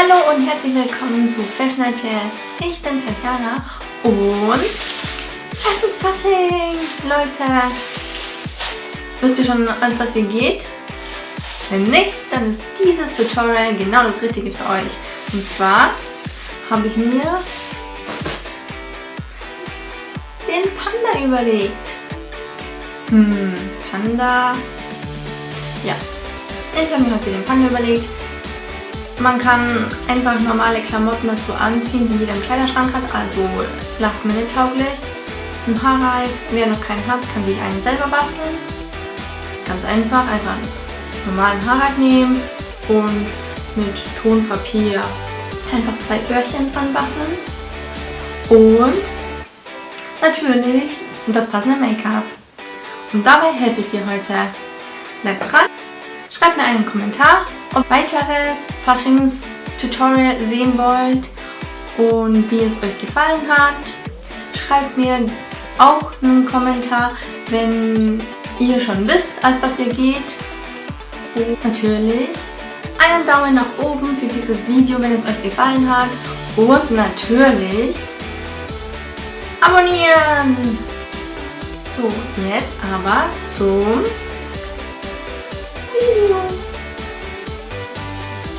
Hallo und herzlich willkommen zu FashionetteTS. Ich bin Tatjana und es ist Fasching, Leute. Wisst ihr schon, an was hier geht? Wenn nicht, dann ist dieses Tutorial genau das Richtige für euch. Und zwar habe ich mir den Panda überlegt. Panda. Ja, ich habe mir heute den Panda überlegt. Man kann einfach normale Klamotten dazu anziehen, die jeder im Kleiderschrank hat, also last-minute-tauglich. Ein Haarreif, wer noch keinen hat, kann sich einen selber basteln. Ganz einfach einen normalen Haarreif nehmen und mit Tonpapier einfach 2 Öhrchen dran basteln. Und natürlich das passende Make-up. Und dabei helfe ich dir heute. Bleibt dran, schreibt mir einen Kommentar, ob weiteres Faschings-Tutorial sehen wollt und wie es euch gefallen hat. Schreibt mir auch einen Kommentar, wenn ihr schon wisst, als was ihr geht. Und natürlich einen Daumen nach oben für dieses Video, wenn es euch gefallen hat. Und natürlich abonnieren! So, jetzt aber zum Video.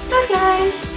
Bis gleich!